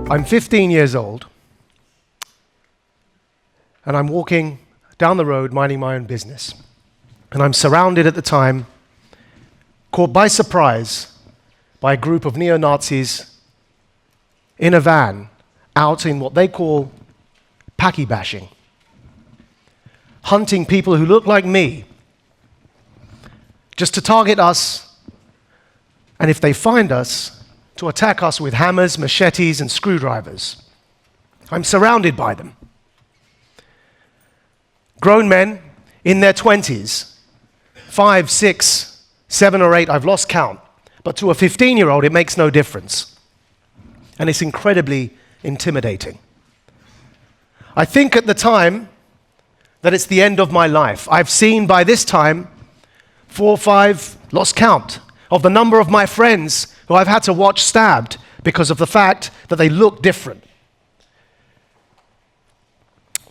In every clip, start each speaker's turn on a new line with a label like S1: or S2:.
S1: I'm 15 years old, and I'm walking down the road minding my own business. And I'm surrounded at the time, caught by surprise, by a group of neo-Nazis in a van out in what they call packy bashing, hunting people who look like me just to target us, and if they find us, to attack us with hammers, machetes, and screwdrivers. I'm surrounded by them. Grown men in their 20s, 5, 6, 7 or 8, I've lost count. But to a 15-year-old, it makes no difference. And it's incredibly intimidating. I think at the time that it's the end of my life. I've seen by this time 4 or 5, lost count, of the number of my friends who I've had to watch stabbed because of the fact that they look different.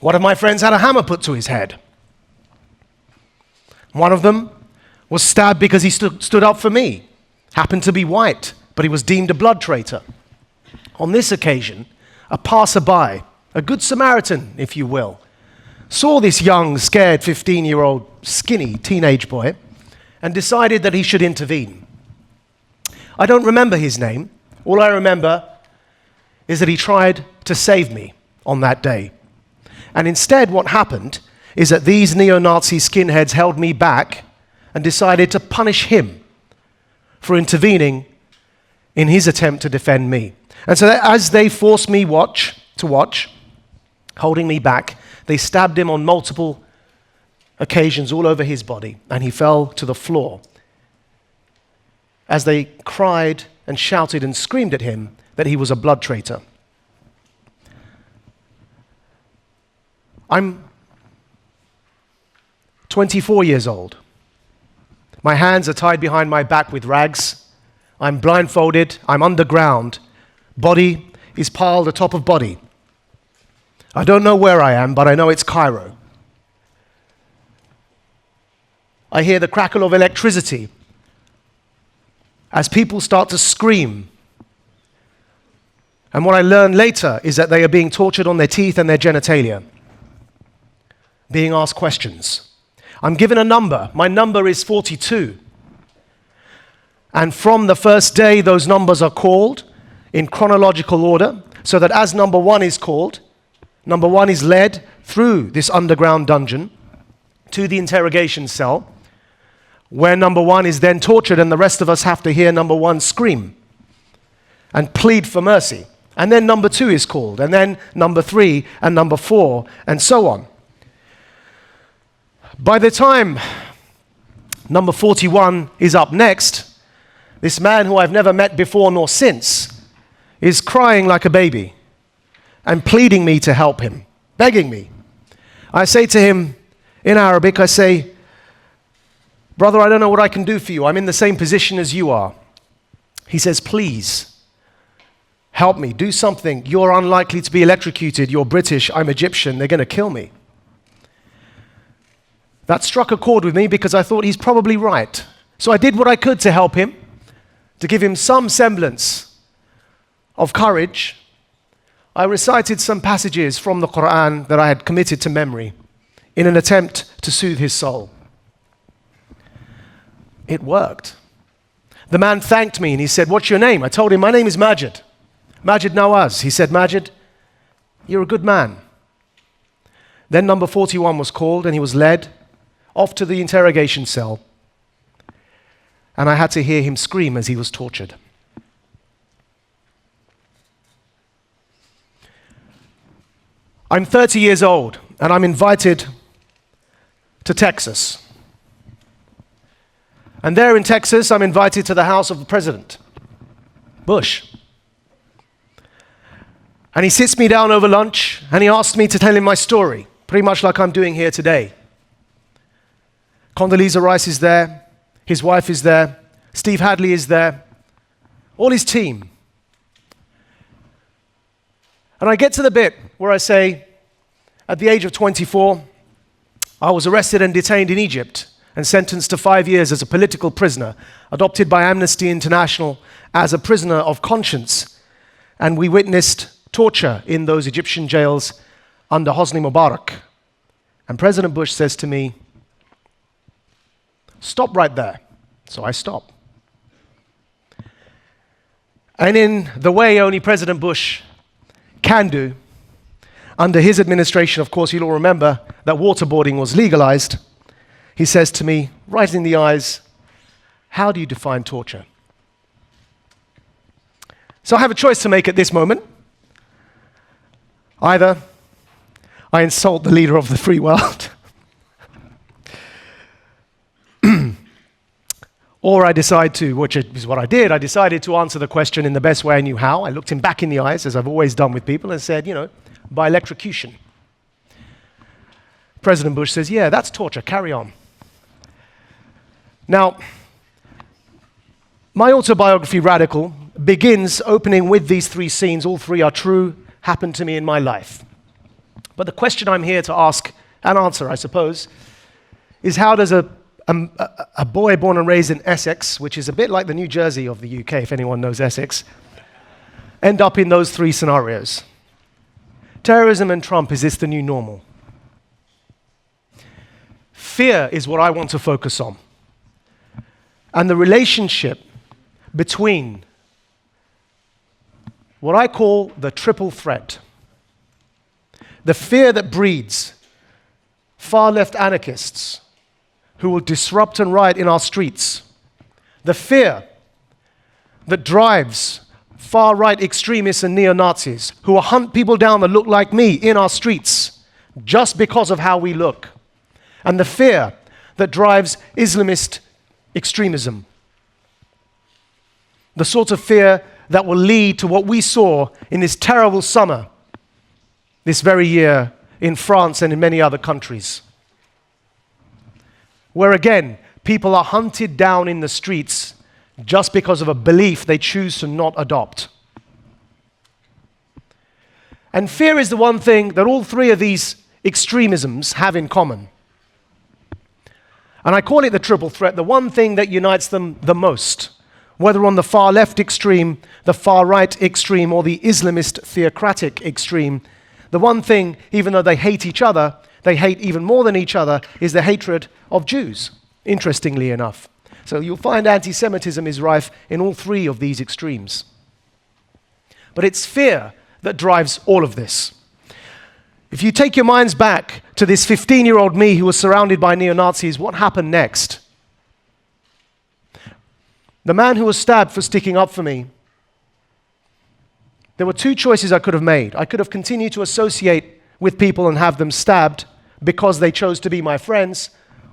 S1: One of my friends had a hammer put to his head. One of them was stabbed because he stood up for me. Happened to be white, but he was deemed a blood traitor. On this occasion, a passerby, a good Samaritan, if you will, saw this young, scared 15-year-old, skinny teenage boy and decided that he should intervene. I don't remember his name. All I remember is that he tried to save me on that day. And instead, what happened is that these neo-Nazi skinheads held me back and decided to punish him for intervening in his attempt to defend me. And so as they forced me to watch, holding me back, they stabbed him on multiple occasions all over his body, and he fell to the floor as they cried and shouted and screamed at him that he was a blood traitor. I'm 24 years old. My hands are tied behind my back with rags. I'm blindfolded. I'm underground. Body is piled atop of body. I don't know where I am, but I know it's Cairo. I hear the crackle of electricity as people start to scream. And what I learn later is that they are being tortured on their teeth and their genitalia, being asked questions. I'm given a number. My number is 42. And from the first day, those numbers are called in chronological order, so that as number 1 is called, number 1 is led through this underground dungeon to the interrogation cell, where number 1 is then tortured, and the rest of us have to hear number 1 scream and plead for mercy. And then number 2 is called, and then number 3 and number 4, and so on. By the time number 41 is up next, this man who I've never met before nor since is crying like a baby and pleading me to help him, begging me. I say to him in Arabic, I say, "Brother, I don't know what I can do for you. I'm in the same position as you are." He says, "Please, help me, do something. You're unlikely to be electrocuted. You're British, I'm Egyptian, they're going to kill me." That struck a chord with me because I thought he's probably right. So I did what I could to help him, to give him some semblance of courage. I recited some passages from the Quran that I had committed to memory in an attempt to soothe his soul. It worked. The man thanked me and he said, "What's your name?" I told him, "My name is Maajid Nawaz." He said, "Maajid, you're a good man." Then number 41 was called and he was led off to the interrogation cell. And I had to hear him scream as he was tortured. I'm 30 years old and I'm invited to Texas. And there in Texas, I'm invited to the house of the President Bush. And he sits me down over lunch and he asks me to tell him my story, pretty much like I'm doing here today. Condoleezza Rice is there, his wife is there, Steve Hadley is there, all his team. And I get to the bit where I say, at the age of 24, I was arrested and detained in Egypt and sentenced to 5 years as a political prisoner, adopted by Amnesty International as a prisoner of conscience. And we witnessed torture in those Egyptian jails under Hosni Mubarak. And President Bush says to me, "Stop right there." So I stop. And in the way only President Bush can do, under his administration, of course, you'll all remember that waterboarding was legalized. He says to me, right in the eyes, "How do you define torture?" So I have a choice to make at this moment. Either I insult the leader of the free world, or I decide to, which is what I did, I decided to answer the question in the best way I knew how. I looked him back in the eyes, as I've always done with people, and said, by electrocution. President Bush says, "Yeah, that's torture, carry on." Now, my autobiography, Radical, begins opening with these three scenes. All three are true, happened to me in my life. But the question I'm here to ask and answer, I suppose, is how does a boy born and raised in Essex, which is a bit like the New Jersey of the UK, if anyone knows Essex, end up in those three scenarios? Terrorism and Trump, is this the new normal? Fear is what I want to focus on. And the relationship between what I call the triple threat. The fear that breeds far-left anarchists who will disrupt and riot in our streets. The fear that drives far-right extremists and neo-Nazis who will hunt people down that look like me in our streets just because of how we look. And the fear that drives Islamist extremism. The sort of fear that will lead to what we saw in this terrible summer, this very year, in France and in many other countries. Where again, people are hunted down in the streets just because of a belief they choose to not adopt. And fear is the one thing that all three of these extremisms have in common. And I call it the triple threat, the one thing that unites them the most, whether on the far left extreme, the far right extreme, or the Islamist theocratic extreme. The one thing, even though they hate each other, they hate even more than each other, is the hatred of Jews, interestingly enough. So you'll find anti-Semitism is rife in all three of these extremes. But it's fear that drives all of this. If you take your minds back to this 15-year-old me who was surrounded by neo-Nazis, what happened next? The man who was stabbed for sticking up for me, there were two choices I could have made. I could have continued to associate with people and have them stabbed because they chose to be my friends,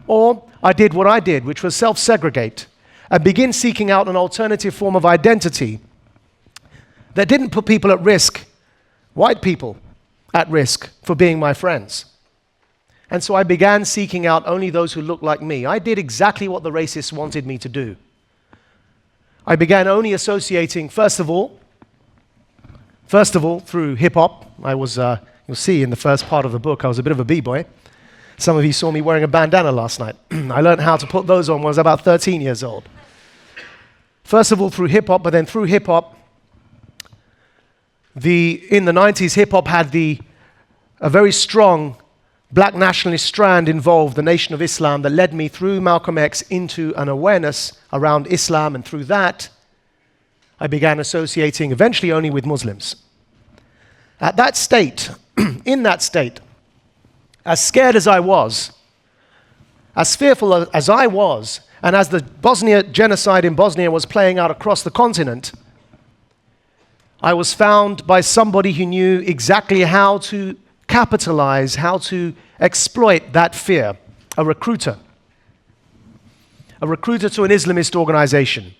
S1: or I did what I did, which was self-segregate and begin seeking out an alternative form of identity that didn't put people at risk, white people at risk, for being my friends. And so I began seeking out only those who looked like me. I did exactly what the racists wanted me to do. I began only associating, first of all, through hip-hop. I was, you'll see in the first part of the book, I was a bit of a b-boy. Some of you saw me wearing a bandana last night. I learned how to put those on when I was about 13 years old. First of all, through hip-hop, but then through hip-hop, in the 90s, hip-hop had a very strong black nationalist strand involved, the Nation of Islam, that led me through Malcolm X into an awareness around Islam, and through that, I began associating eventually only with Muslims. At that state, in that state, as scared as I was, as fearful as I was, and as the Bosnia genocide in Bosnia was playing out across the continent, I was found by somebody who knew exactly how to capitalize, how to exploit that fear, a recruiter to an Islamist organization.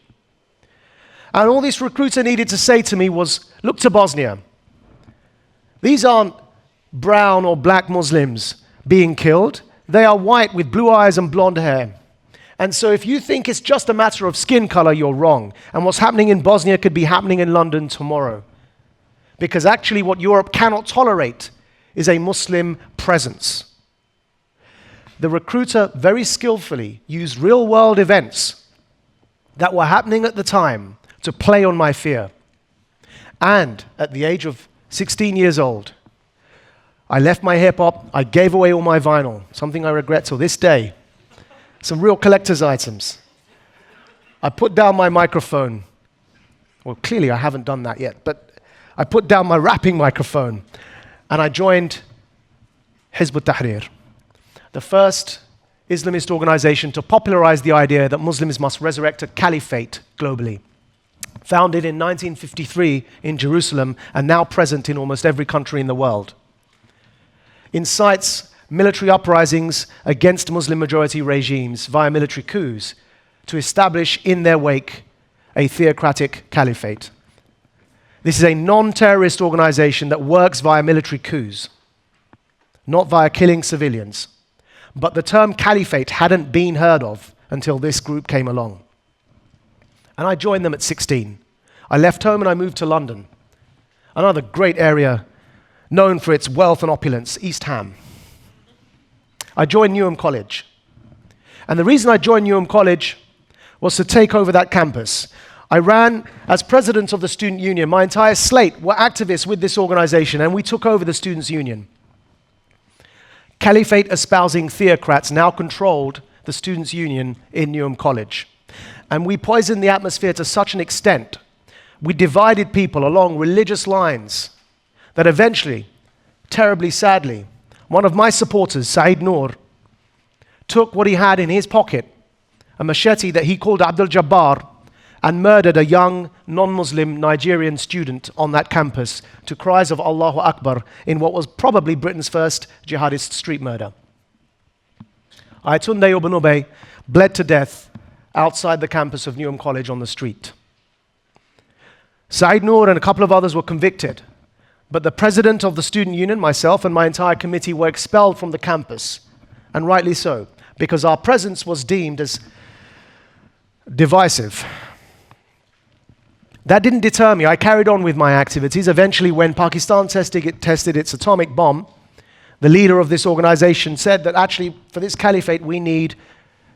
S1: And all this recruiter needed to say to me was, look to Bosnia. These aren't brown or black Muslims being killed. They are white with blue eyes and blonde hair. And so if you think it's just a matter of skin color, you're wrong. And what's happening in Bosnia could be happening in London tomorrow. Because actually what Europe cannot tolerate is a Muslim presence. The recruiter very skillfully used real-world events that were happening at the time to play on my fear. And at the age of 16 years old. I left my hip-hop, I gave away all my vinyl, something I regret till this day. Some real collector's items. I put down my microphone. Well, clearly I haven't done that yet, but I put down my rapping microphone and I joined Hizb ut-Tahrir, the first Islamist organization to popularize the idea that Muslims must resurrect a caliphate globally. Founded in 1953 in Jerusalem and now present in almost every country in the world. Incites military uprisings against Muslim-majority regimes via military coups to establish in their wake a theocratic caliphate. This is a non-terrorist organization that works via military coups, not via killing civilians. But the term caliphate hadn't been heard of until this group came along. And I joined them at 16. I left home and I moved to London, another great area known for its wealth and opulence, East Ham. I joined Newham College. And the reason I joined Newham College was to take over that campus. I ran as president of the student union. My entire slate were activists with this organization, and we took over the students' union. Caliphate-espousing theocrats now controlled the students' union in Newham College. And we poisoned the atmosphere to such an extent, we divided people along religious lines, that eventually, terribly sadly, one of my supporters, Saeed Noor, took what he had in his pocket, a machete that he called Abdul Jabbar, and murdered a young non-Muslim Nigerian student on that campus to cries of Allahu Akbar in what was probably Britain's first jihadist street murder. Ayatunde Ibn Ubay bled to death outside the campus of Newham College on the street. Saeed Noor and a couple of others were convicted, but the president of the student union, myself and my entire committee, were expelled from the campus, and rightly so, because our presence was deemed as divisive. That didn't deter me. I carried on with my activities. Eventually, when Pakistan tested its atomic bomb, the leader of this organization said that actually, for this caliphate, we need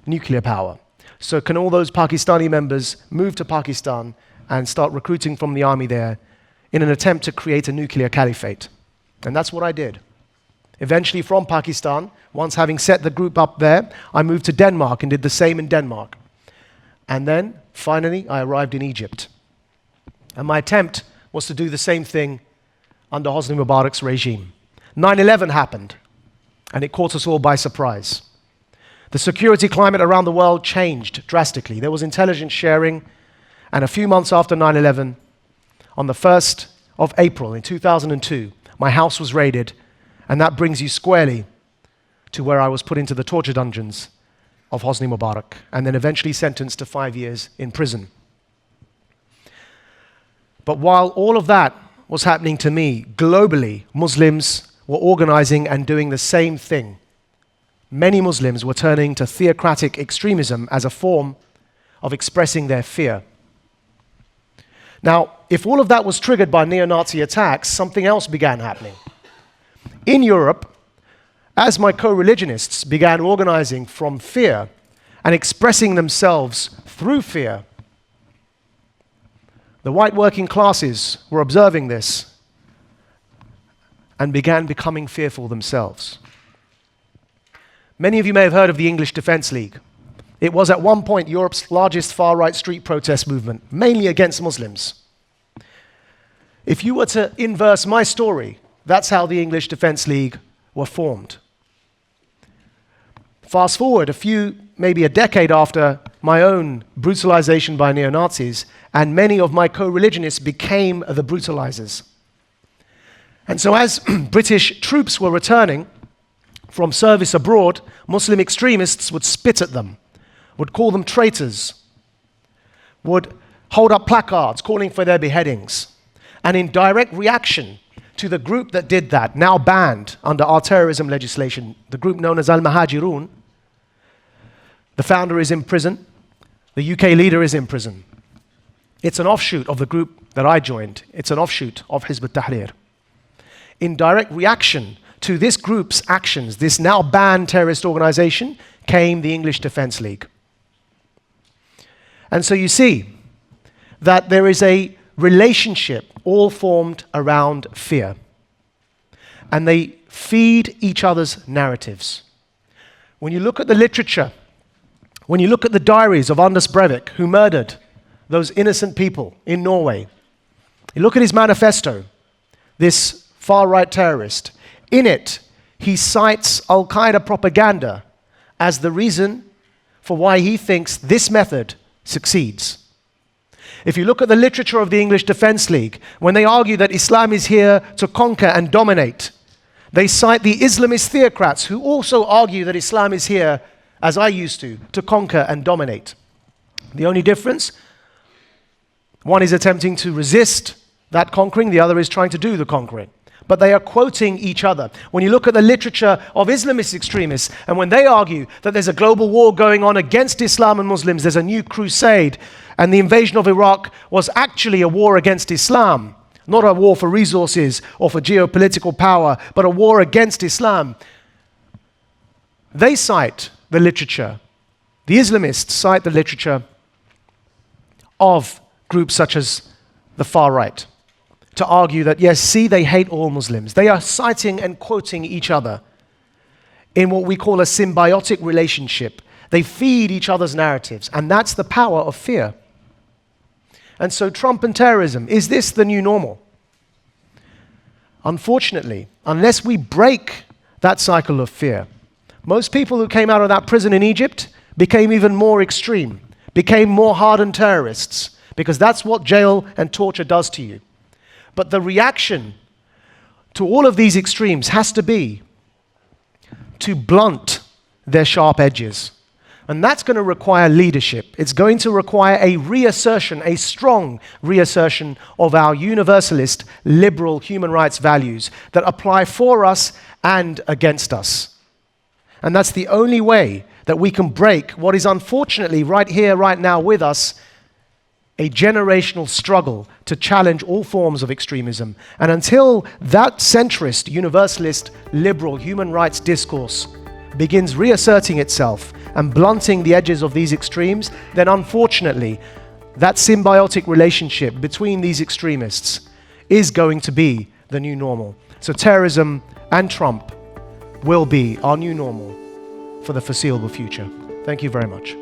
S1: nuclear power. So can all those Pakistani members move to Pakistan and start recruiting from the army there in an attempt to create a nuclear caliphate? And that's what I did. Eventually, from Pakistan, once having set the group up there, I moved to Denmark and did the same in Denmark. And then, finally, I arrived in Egypt. And my attempt was to do the same thing under Hosni Mubarak's regime. 9/11 happened, and it caught us all by surprise. The security climate around the world changed drastically. There was intelligence sharing, and a few months after 9/11, on the 1st of April in 2002, my house was raided, and that brings you squarely to where I was put into the torture dungeons of Hosni Mubarak, and then eventually sentenced to 5 years in prison. But while all of that was happening to me, globally, Muslims were organizing and doing the same thing. Many Muslims were turning to theocratic extremism as a form of expressing their fear. Now, if all of that was triggered by neo-Nazi attacks, something else began happening. In Europe, as my co-religionists began organizing from fear and expressing themselves through fear, the white working classes were observing this and began becoming fearful themselves. Many of you may have heard of the English Defence League. It was at one point Europe's largest far-right street protest movement, mainly against Muslims. If you were to inverse my story, that's how the English Defence League were formed. Fast forward maybe a decade after my own brutalization by neo-Nazis, and many of my co-religionists became the brutalizers. And so as British troops were returning from service abroad, Muslim extremists would spit at them, would call them traitors, would hold up placards calling for their beheadings. And in direct reaction to the group that did that, now banned under our terrorism legislation, the group known as Al-Mahajirun, the founder is in prison, the UK leader is in prison. It's an offshoot of the group that I joined. It's an offshoot of Hizb ut-Tahrir. In direct reaction to this group's actions, this now banned terrorist organization, came the English Defence League. And so you see that there is a relationship all formed around fear. And they feed each other's narratives. When you look at the literature, when you look at the diaries of Anders Breivik, who murdered those innocent people in Norway, you look at his manifesto, this far-right terrorist. In it, he cites Al-Qaeda propaganda as the reason for why he thinks this method succeeds. If you look at the literature of the English Defence League, when they argue that Islam is here to conquer and dominate, they cite the Islamist theocrats who also argue that Islam is here, as I used to conquer and dominate. The only difference, one is attempting to resist that conquering, the other is trying to do the conquering. But they are quoting each other. When you look at the literature of Islamist extremists, and when they argue that there's a global war going on against Islam and Muslims, there's a new crusade, and the invasion of Iraq was actually a war against Islam, not a war for resources or for geopolitical power, but a war against Islam. They cite the literature, the Islamists cite the literature of groups such as the far right, to argue that, yes, see, they hate all Muslims. They are citing and quoting each other in what we call a symbiotic relationship. They feed each other's narratives, and that's the power of fear. And so Trump and terrorism, is this the new normal? Unfortunately, unless we break that cycle of fear, most people who came out of that prison in Egypt became even more extreme, became more hardened terrorists, because that's what jail and torture does to you. But the reaction to all of these extremes has to be to blunt their sharp edges. And that's going to require leadership. It's going to require a reassertion, a strong reassertion of our universalist, liberal human rights values that apply for us and against us. And that's the only way that we can break what is unfortunately right here, right now with us, a generational struggle to challenge all forms of extremism. And until that centrist, universalist, liberal human rights discourse begins reasserting itself and blunting the edges of these extremes, then unfortunately, that symbiotic relationship between these extremists is going to be the new normal. So terrorism and Trump will be our new normal for the foreseeable future. Thank you very much.